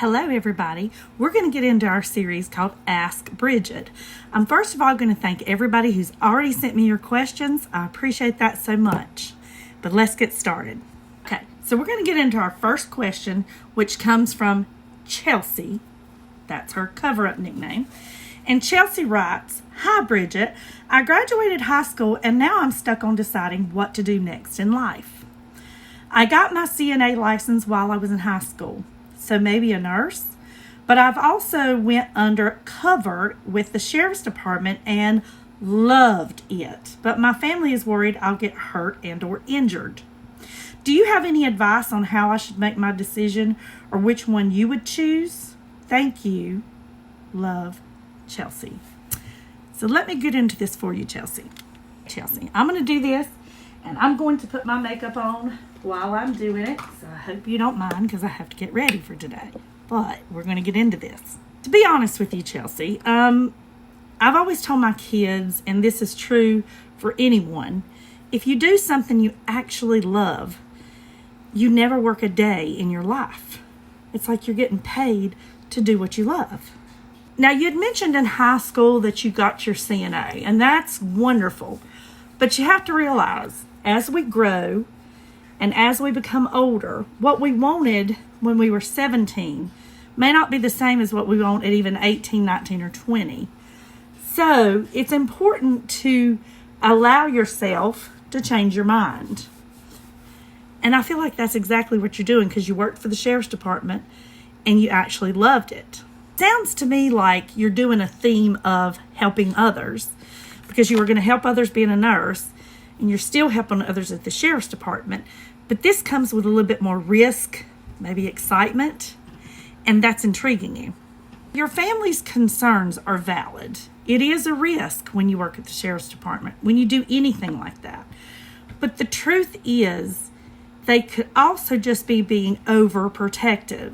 Hello, everybody. We're going to get into our series called Ask Bridget. I'm first of all going to thank everybody who's already sent me your questions. I appreciate that so much. But let's get started. Okay, so we're going to get into our first question, which comes from Chelsey. That's her cover-up nickname. And Chelsey writes, "Hi, Bridget. I graduated high school and now I'm stuck on deciding what to do next in life. I got my CNA license while I was in high school. So maybe a nurse, but I've also went undercover with the sheriff's department and loved it. But my family is worried I'll get hurt and or injured. Do you have any advice on how I should make my decision or which one you would choose? Thank you. Love, Chelsey." So let me get into this for you, Chelsey. I'm going to do this and I'm going to put my makeup on while I'm doing it. So I hope you don't mind because I have to get ready for today. But we're going to get into this. To be honest with you, Chelsey, I've always told my kids, and this is true for anyone, if you do something you actually love, you never work a day in your life. It's like you're getting paid to do what you love. Now, you had mentioned in high school that you got your CNA, and that's wonderful. But you have to realize, as we grow and as we become older, what we wanted when we were 17 may not be the same as what we want at even 18, 19, or 20. So it's important to allow yourself to change your mind. And I feel like that's exactly what you're doing because you worked for the sheriff's department and you actually loved it. Sounds to me like you're doing a theme of helping others because you were going to help others being a nurse and you're still helping others at the sheriff's department. But this comes with a little bit more risk, maybe excitement, and that's intriguing you. Your family's concerns are valid. It is a risk when you work at the sheriff's department, when you do anything like that. But the truth is, they could also just be being overprotective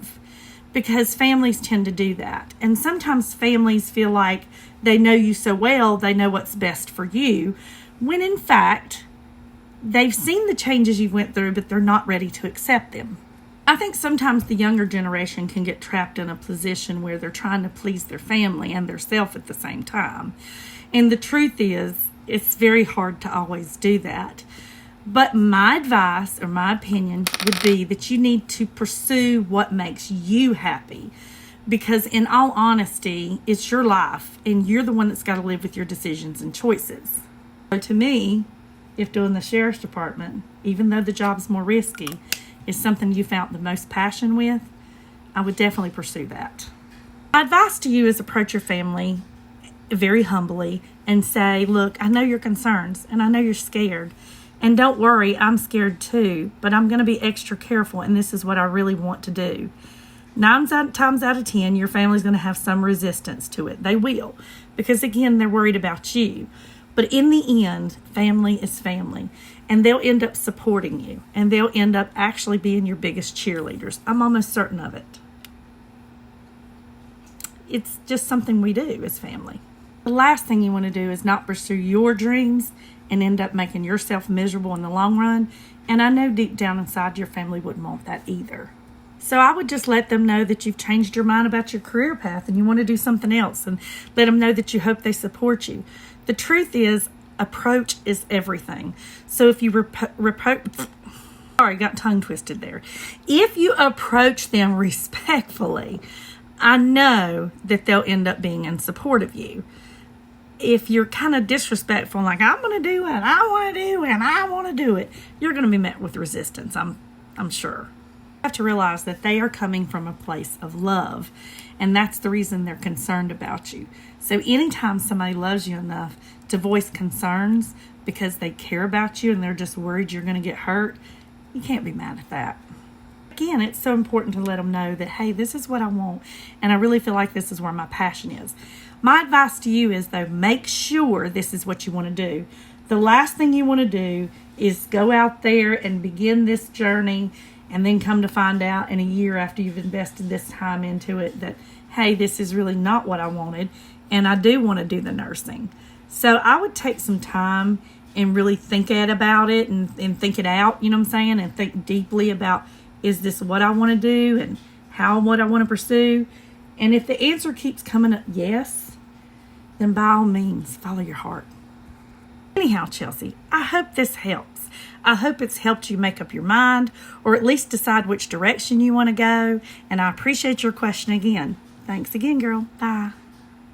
because families tend to do that. And sometimes families feel like they know you so well, they know what's best for you, when in fact, they've seen the changes you went through, but they're not ready to accept them. I think sometimes the younger generation can get trapped in a position where they're trying to please their family and their self at the same time. And the truth is, it's very hard to always do that. But my advice or my opinion would be that you need to pursue what makes you happy. Because in all honesty, it's your life and you're the one that's got to live with your decisions and choices. So to me, if doing the sheriff's department, even though the job's more risky, is something you found the most passion with, I would definitely pursue that. My advice to you is approach your family very humbly and say, look, I know your concerns and I know you're scared. And don't worry, I'm scared too, but I'm going to be extra careful and this is what I really want to do. 9 times out of 10, your family's going to have some resistance to it. They will, because again, they're worried about you. But in the end, family is family, and they'll end up supporting you, and they'll end up actually being your biggest cheerleaders. I'm almost certain of it. It's just something we do as family. The last thing you want to do is not pursue your dreams and end up making yourself miserable in the long run. And I know deep down inside your family wouldn't want that either. So I would just let them know that you've changed your mind about your career path and you want to do something else, and let them know that you hope they support you. The truth is, approach is everything. So if you got tongue twisted there. If you approach them respectfully, I know that they'll end up being in support of you. If you're kind of disrespectful, like I'm going to do it, I want to do it, and I want to do it, you're going to be met with resistance, I'm sure. You have to realize that they are coming from a place of love, and that's the reason they're concerned about you. So anytime somebody loves you enough to voice concerns because they care about you and they're just worried you're going to get hurt, you can't be mad at that. Again, it's so important to let them know that, hey, this is what I want, and I really feel like this is where my passion is. My advice to you is, though, make sure this is what you want to do. The last thing you want to do is go out there and begin this journey and then come to find out in a year after you've invested this time into it that, hey, this is really not what I wanted, and I do want to do the nursing. So I would take some time and really think about it and think it out, you know what I'm saying, and think deeply about, is this what I want to do, and what I want to pursue. And if the answer keeps coming up yes, then by all means, follow your heart. Anyhow, Chelsey, I hope this helps. I hope it's helped you make up your mind or at least decide which direction you want to go. And I appreciate your question again. Thanks again, girl. Bye.